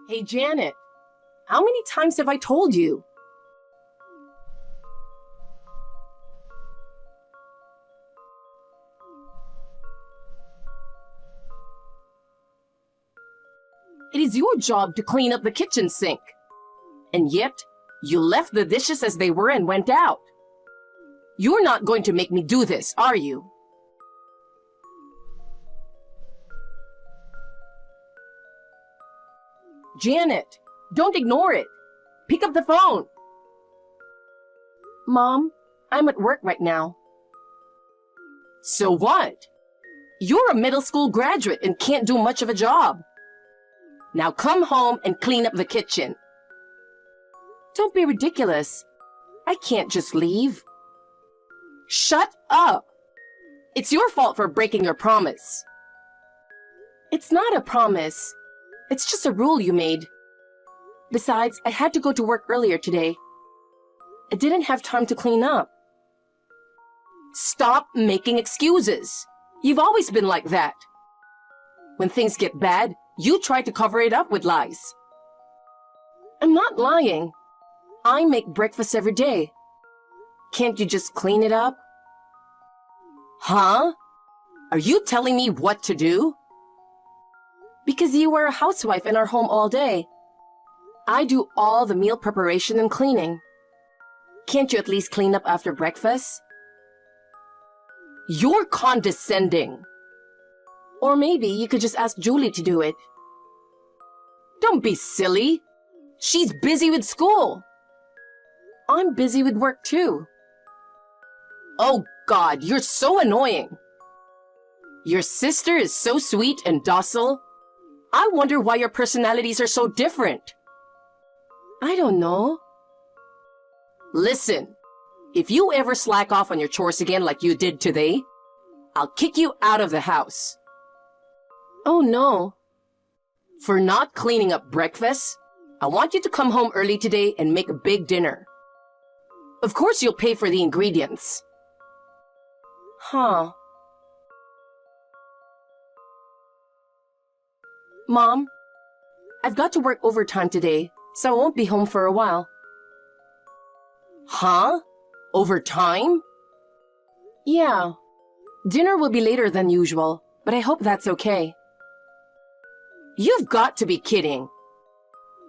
Hey, Janet, how many times have I told you? It is your job to clean up the kitchen sink. And yet, you left the dishes as they were and went out. You're not going to make me do this, are you? Janet, don't ignore it. Pick up the phone. Mom, I'm at work right now. So what? You're a middle school graduate and can't do much of a job. Now come home and clean up the kitchen. Don't be ridiculous. I can't just leave. Shut up. It's your fault for breaking your promise. It's not a promise. It's just a rule you made. Besides, I had to go to work earlier today. I didn't have time to clean up. Stop making excuses. You've always been like that. When things get bad, you try to cover it up with lies. I'm not lying. I make breakfast every day. Can't you just clean it up? Huh? Are you telling me what to do? Because you are a housewife and are home all day. I do all the meal preparation and cleaning. Can't you at least clean up after breakfast? You're condescending. Or maybe you could just ask Julie to do it. Don't be silly. She's busy with school. I'm busy with work too. Oh God, you're so annoying. Your sister is so sweet and docile. I wonder why your personalities are so different. I don't know. Listen, if you ever slack off on your chores again like you did today, I'll kick you out of the house. Oh no. For not cleaning up breakfast, I want you to come home early today and make a big dinner. Of course you'll pay for the ingredients. Huh. Mom, I've got to work overtime today, so I won't be home for a while. Huh? Overtime? Yeah. Dinner will be later than usual, but I hope that's okay. You've got to be kidding.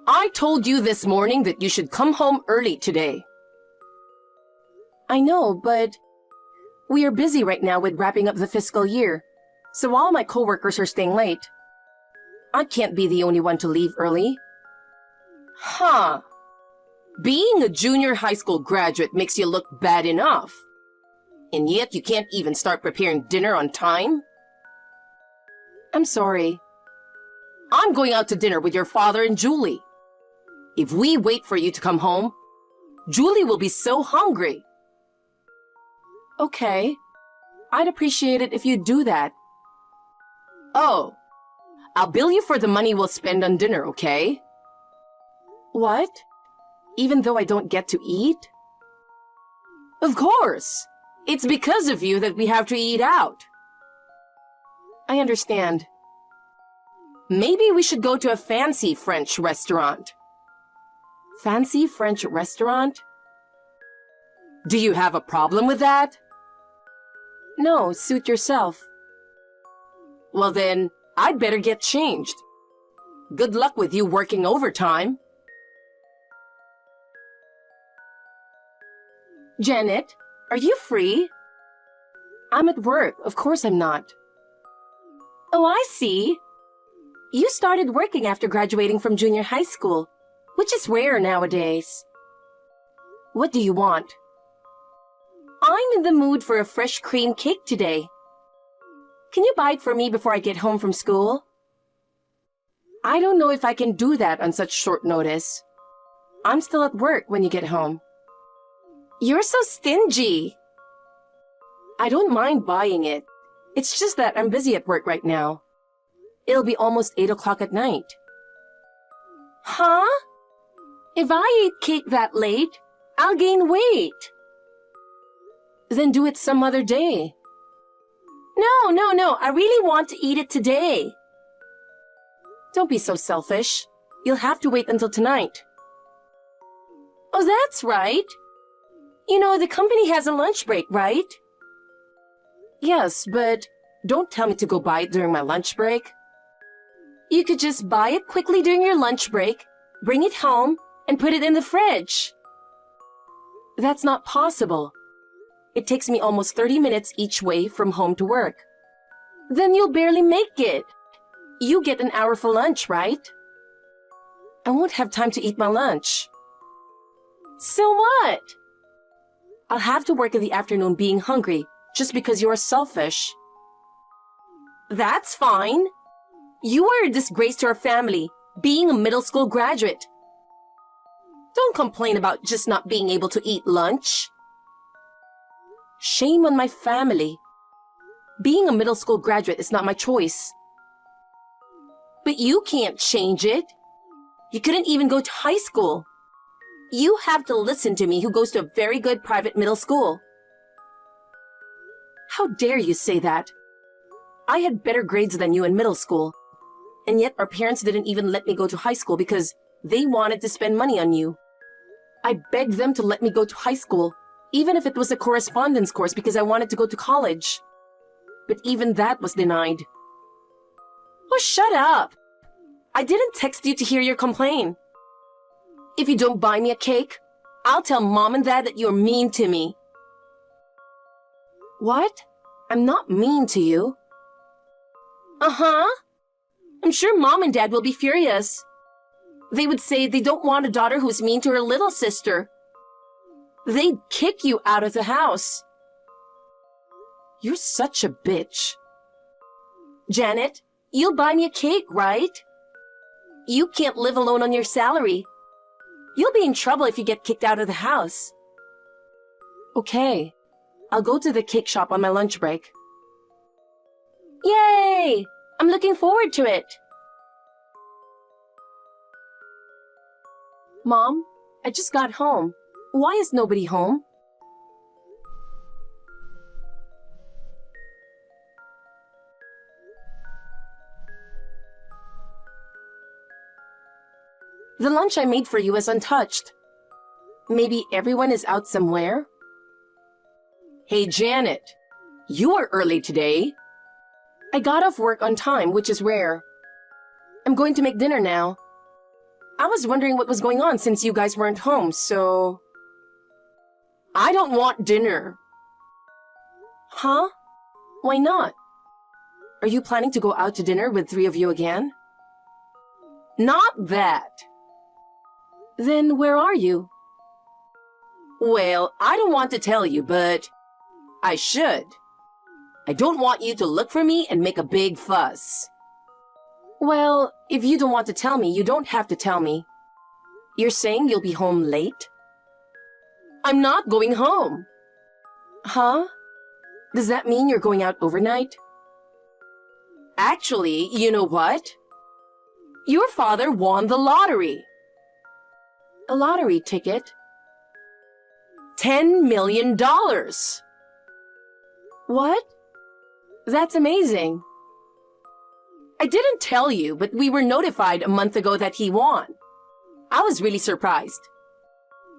I told you this morning that you should come home early today. I know, but we are busy right now with wrapping up the fiscal year, so all my coworkers are staying late. I can't be the only one to leave early. Huh. Being a junior high school graduate makes you look bad enough. And yet you can't even start preparing dinner on time? I'm sorry. I'm going out to dinner with your father and Julie. If we wait for you to come home, Julie will be so hungry. Okay. I'd appreciate it if you'd do that. Oh. I'll bill you for the money we'll spend on dinner, okay? What? Even though I don't get to eat? Of course! It's because of you that we have to eat out. I understand. Maybe we should go to a fancy French restaurant. Fancy French restaurant? Do you have a problem with that? No, suit yourself. Well then, I'd better get changed. Good luck with you working overtime. Janet, are you free? I'm at work. Of course I'm not. Oh, I see. You started working after graduating from junior high school, which is rare nowadays. What do you want? I'm in the mood for a fresh cream cake today. Can you buy it for me before I get home from school? I don't know if I can do that on such short notice. I'm still at work when you get home. You're so stingy. I don't mind buying it. It's just that I'm busy at work right now. It'll be almost 8 o'clock at night. Huh? If I eat cake that late, I'll gain weight. Then do it some other day. No. I really want to eat it today. Don't be so selfish. You'll have to wait until tonight. Oh, that's right. You know, the company has a lunch break, right? Yes, but don't tell me to go buy it during my lunch break. You could just buy it quickly during your lunch break, bring it home, and put it in the fridge. That's not possible. It takes me almost 30 minutes each way from home to work. Then you'll barely make it. You get an hour for lunch, right? I won't have time to eat my lunch. So what? I'll have to work in the afternoon being hungry just because you're selfish. That's fine. You are a disgrace to our family, being a middle school graduate. Don't complain about just not being able to eat lunch. Shame on my family. Being a middle school graduate is not my choice. But you can't change it. You couldn't even go to high school. You have to listen to me, who goes to a very good private middle school. How dare you say that? I had better grades than you in middle school. And yet our parents didn't even let me go to high school because they wanted to spend money on you. I begged them to let me go to high school, even if it was a correspondence course because I wanted to go to college. But even that was denied. Oh, shut up! I didn't text you to hear your complaint. If you don't buy me a cake, I'll tell Mom and Dad that you're mean to me. What? I'm not mean to you. Uh-huh. I'm sure Mom and Dad will be furious. They would say they don't want a daughter who's mean to her little sister. They'd kick you out of the house. You're such a bitch. Janet, you'll buy me a cake, right? You can't live alone on your salary. You'll be in trouble if you get kicked out of the house. Okay, I'll go to the cake shop on my lunch break. Yay! I'm looking forward to it. Mom, I just got home. Why is nobody home? The lunch I made for you is untouched. Maybe everyone is out somewhere? Hey, Janet, you are early today. I got off work on time, which is rare. I'm going to make dinner now. I was wondering what was going on since you guys weren't home, so... I don't want dinner. Huh? Why not? Are you planning to go out to dinner with 3 of you again? Not that. Then where are you? Well, I don't want to tell you, but I should. I don't want you to look for me and make a big fuss. Well, if you don't want to tell me, you don't have to tell me. You're saying you'll be home late? I'm not going home. Huh? Does that mean you're going out overnight? Actually, you know what? Your father won the lottery. A lottery ticket? $10 million. What? That's amazing. I didn't tell you, but we were notified a month ago that he won. I was really surprised.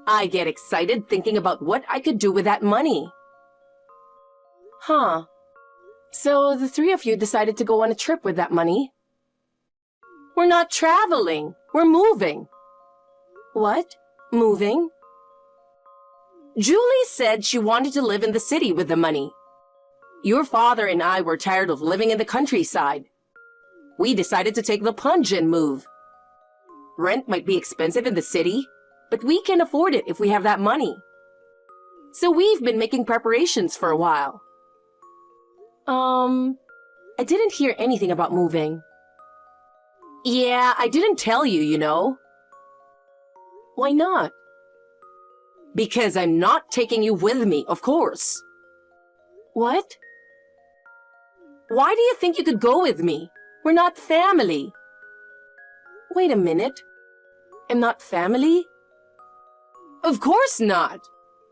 I get excited thinking about what I could do with that money. Huh. So the 3 of you decided to go on a trip with that money? We're not traveling. We're moving. What? Moving? Julie said she wanted to live in the city with the money. Your father and I were tired of living in the countryside. We decided to take the plunge and move. Rent might be expensive in the city, but we can afford it if we have that money. So we've been making preparations for a while. I didn't hear anything about moving. Yeah, I didn't tell you, you know. Why not? Because I'm not taking you with me, of course. What? Why do you think you could go with me? We're not family. Wait a minute. I'm not family? Of course not.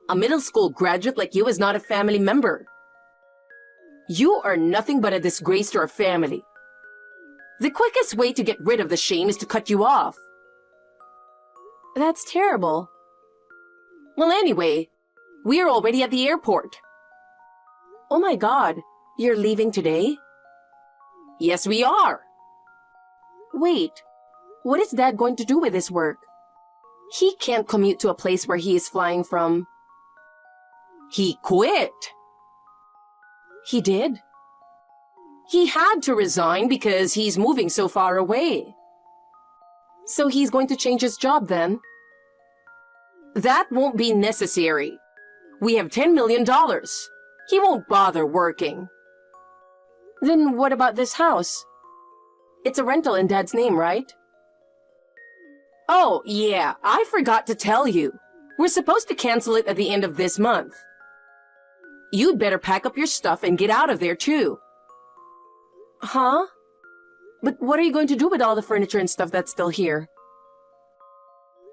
A middle school graduate like you is not a family member. You are nothing but a disgrace to our family. The quickest way to get rid of the shame is to cut you off. That's terrible. Well, anyway, we're already at the airport. Oh my God, you're leaving today? Yes, we are. Wait, what is Dad going to do with his work? He can't commute to a place where he is flying from. He quit. He did? He had to resign because he's moving so far away. So he's going to change his job then? That won't be necessary. We have $10 million. He won't bother working. Then what about this house? It's a rental in Dad's name, right? Oh, yeah, I forgot to tell you. We're supposed to cancel it at the end of this month. You'd better pack up your stuff and get out of there, too. Huh? But what are you going to do with all the furniture and stuff that's still here?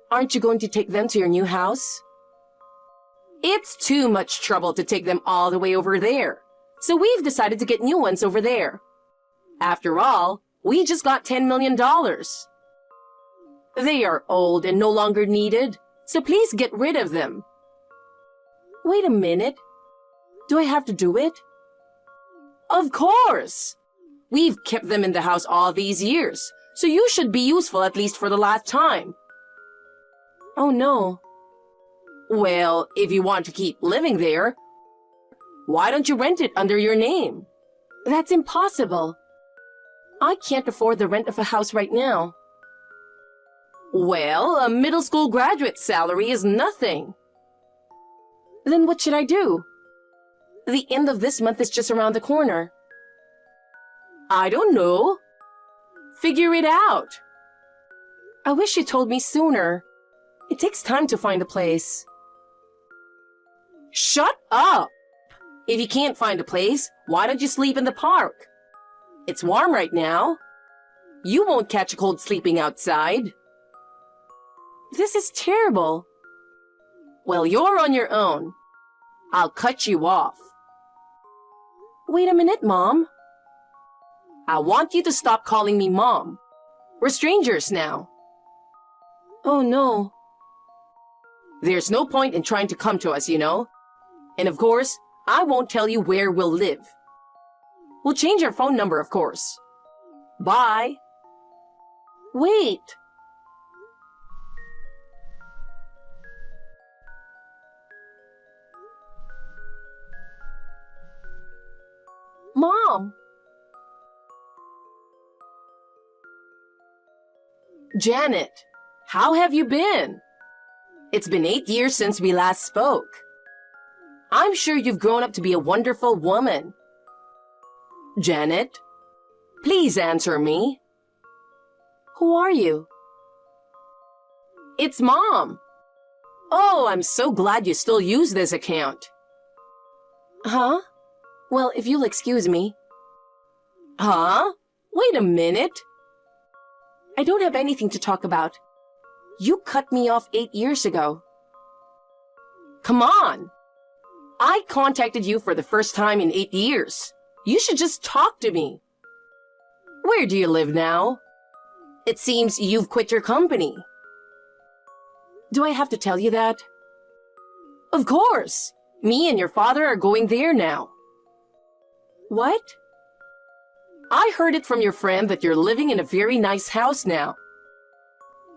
Aren't you going to take them to your new house? It's too much trouble to take them all the way over there. So we've decided to get new ones over there. After all, we just got $10 million. They are old and no longer needed, so please get rid of them. Wait a minute. Do I have to do it? Of course! We've kept them in the house all these years, so you should be useful at least for the last time. Oh no. Well, if you want to keep living there, why don't you rent it under your name? That's impossible. I can't afford the rent of a house right now. Well, a middle school graduate's salary is nothing. Then what should I do? The end of this month is just around the corner. I don't know. Figure it out. I wish you told me sooner. It takes time to find a place. Shut up! If you can't find a place, why don't you sleep in the park? It's warm right now. You won't catch a cold sleeping outside. This is terrible. Well, you're on your own. I'll cut you off. Wait a minute, Mom. I want you to stop calling me Mom. We're strangers now. Oh, no. There's no point in trying to come to us, you know. And of course, I won't tell you where we'll live. We'll change our phone number, of course. Bye. Wait. Mom! Janet, how have you been? It's been 8 years since we last spoke. I'm sure you've grown up to be a wonderful woman. Janet, please answer me. Who are you? It's Mom. Oh, I'm so glad you still use this account. Huh? Well, if you'll excuse me. Huh? Wait a minute. I don't have anything to talk about. You cut me off 8 years ago. Come on. I contacted you for the first time in 8 years. You should just talk to me. Where do you live now? It seems you've quit your company. Do I have to tell you that? Of course. Me and your father are going there now. What? I heard it from your friend that you're living in a very nice house now.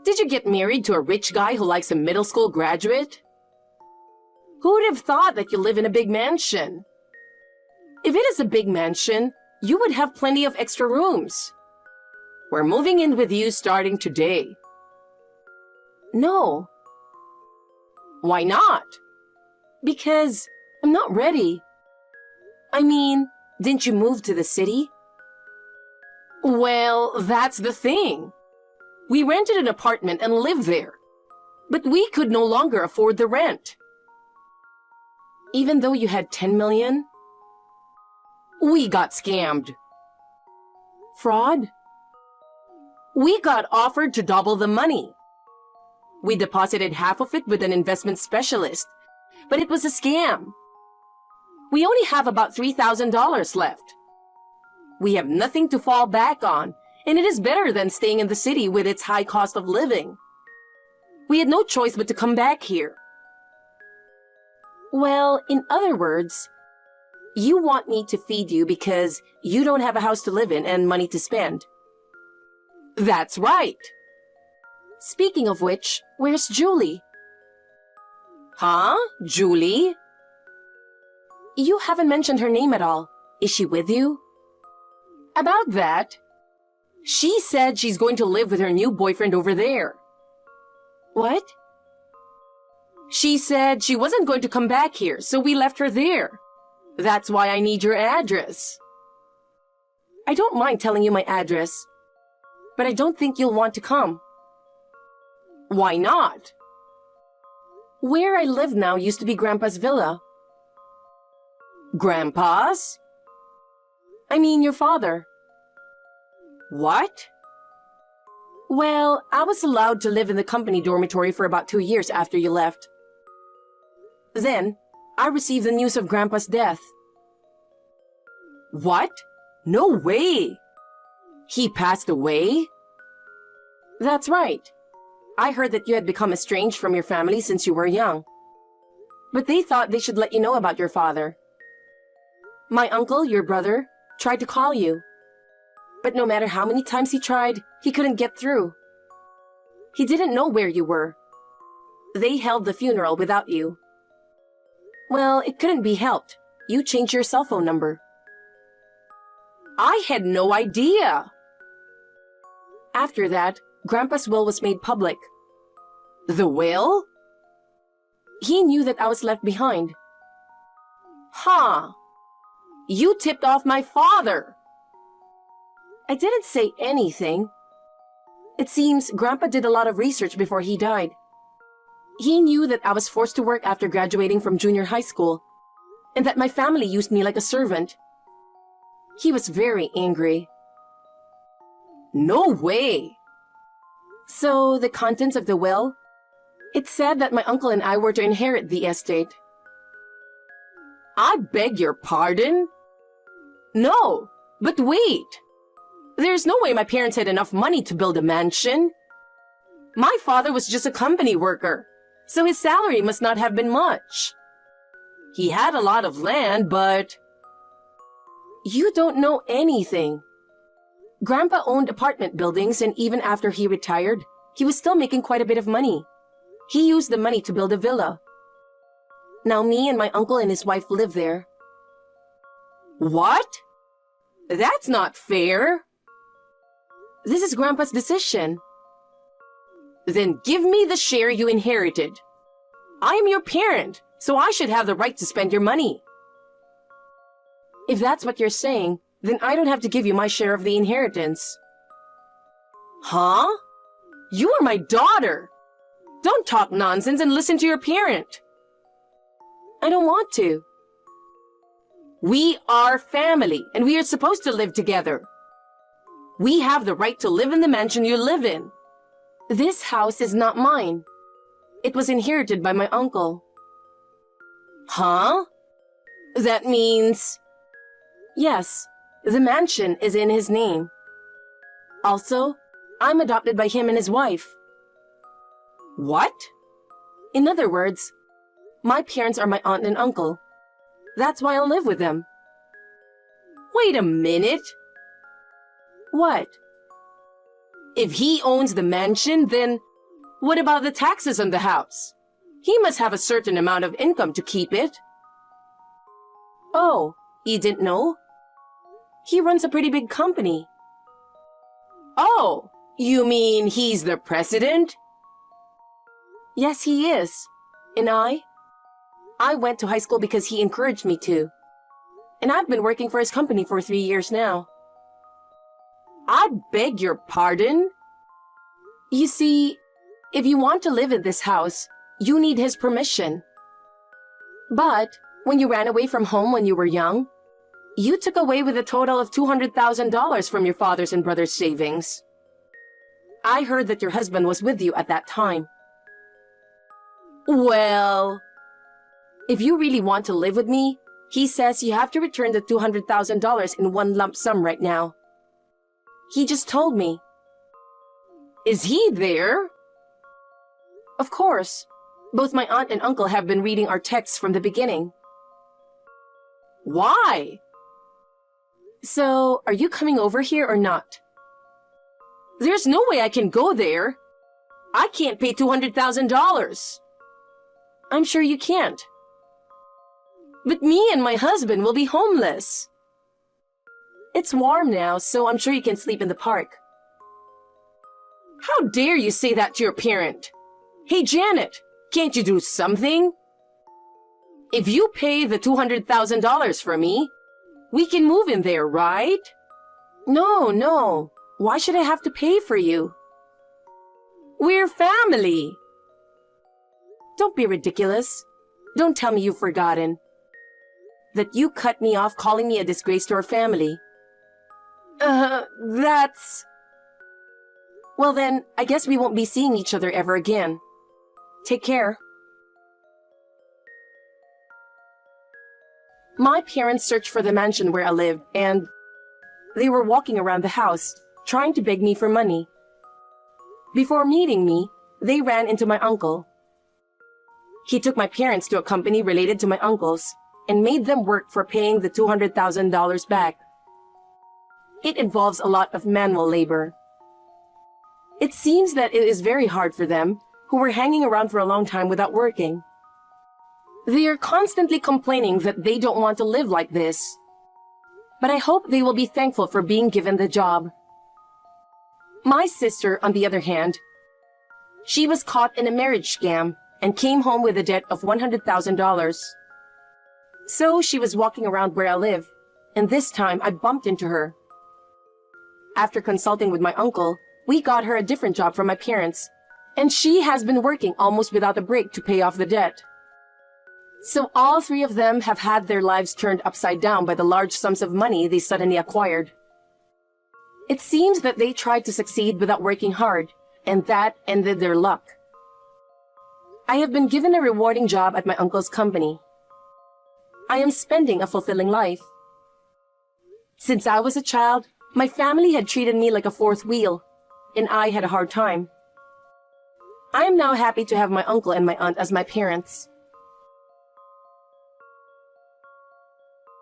Did you get married to a rich guy who likes a middle school graduate? Who would have thought that you live in a big mansion? If it is a big mansion, you would have plenty of extra rooms. We're moving in with you starting today. No. Why not? Because I'm not ready. I mean, didn't you move to the city? Well, that's the thing. We rented an apartment and lived there. But we could no longer afford the rent. Even though you had 10 million? We got scammed. Fraud? We got offered to double the money. We deposited half of it with an investment specialist, but it was a scam. We only have about $3,000 left. We have nothing to fall back on, and it is better than staying in the city with its high cost of living. We had no choice but to come back here. Well, in other words, you want me to feed you because you don't have a house to live in and money to spend. That's right. Speaking of which, where's Julie? Huh? Julie? You haven't mentioned her name at all. Is she with you? About that, she said she's going to live with her new boyfriend over there. What? She said she wasn't going to come back here, so we left her there. That's why I need your address. I don't mind telling you my address, but I don't think you'll want to come. Why not? Where I live now used to be Grandpa's villa. Grandpa's? I mean your father. What? Well, I was allowed to live in the company dormitory for about 2 years after you left. Then, I received the news of Grandpa's death. What? No way! He passed away? That's right. I heard that you had become estranged from your family since you were young. But they thought they should let you know about your father. My uncle, your brother, tried to call you. But no matter how many times he tried, he couldn't get through. He didn't know where you were. They held the funeral without you. Well, it couldn't be helped. You changed your cell phone number. I had no idea. After that, Grandpa's will was made public. The will? He knew that I was left behind. Huh. You tipped off my father. I didn't say anything. It seems Grandpa did a lot of research before he died. He knew that I was forced to work after graduating from junior high school, and that my family used me like a servant. He was very angry. No way! So, the contents of the will? It said that my uncle and I were to inherit the estate. I beg your pardon? No, but wait! There's no way my parents had enough money to build a mansion. My father was just a company worker, so his salary must not have been much. He had a lot of land, but... You don't know anything. Grandpa owned apartment buildings, and even after he retired, he was still making quite a bit of money. He used the money to build a villa. Now me and my uncle and his wife live there. What? That's not fair. This is Grandpa's decision. Then give me the share you inherited. I am your parent, so I should have the right to spend your money. If that's what you're saying, then I don't have to give you my share of the inheritance. Huh? You are my daughter. Don't talk nonsense and listen to your parent. I don't want to. We are family, and we are supposed to live together. We have the right to live in the mansion you live in. This house is not mine. It was inherited by my uncle. Huh? That means... Yes, the mansion is in his name. Also, I'm adopted by him and his wife. What? In other words, my parents are my aunt and uncle. That's why I'll live with them. Wait a minute. What? If he owns the mansion, then what about the taxes on the house? He must have a certain amount of income to keep it. Oh, you didn't know? He runs a pretty big company. Oh, you mean he's the president? Yes, he is. And I went to high school because he encouraged me to. And I've been working for his company for 3 years now. I beg your pardon? You see, if you want to live in this house, you need his permission. But when you ran away from home when you were young, you took away with a total of $200,000 from your father's and brother's savings. I heard that your husband was with you at that time. Well, if you really want to live with me, he says you have to return the $200,000 in one lump sum right now. He just told me. Is he there? Of course. Both my aunt and uncle have been reading our texts from the beginning. Why? So, are you coming over here or not? There's no way I can go there. I can't pay $200,000. I'm sure you can't. But me and my husband will be homeless. It's warm now, so I'm sure you can sleep in the park. How dare you say that to your parent? Hey, Janet, can't you do something? If you pay the $200,000 for me, we can move in there, right? No. Why should I have to pay for you? We're family. Don't be ridiculous. Don't tell me you've forgotten that you cut me off calling me a disgrace to our family. That's... Well then, I guess we won't be seeing each other ever again. Take care. My parents searched for the mansion where I lived, and they were walking around the house, trying to beg me for money. Before meeting me, they ran into my uncle. He took my parents to a company related to my uncle's and made them work for paying the $200,000 back. It involves a lot of manual labor. It seems that it is very hard for them, who were hanging around for a long time without working. They are constantly complaining that they don't want to live like this. But I hope they will be thankful for being given the job. My sister, on the other hand, she was caught in a marriage scam and came home with a debt of $100,000. So she was walking around where I live, and this time I bumped into her. After consulting with my uncle, we got her a different job from my parents, and she has been working almost without a break to pay off the debt. So all three of them have had their lives turned upside down by the large sums of money they suddenly acquired. It seems that they tried to succeed without working hard, and that ended their luck. I have been given a rewarding job at my uncle's company. I am spending a fulfilling life. Since I was a child, my family had treated me like a fourth wheel, and I had a hard time. I am now happy to have my uncle and my aunt as my parents.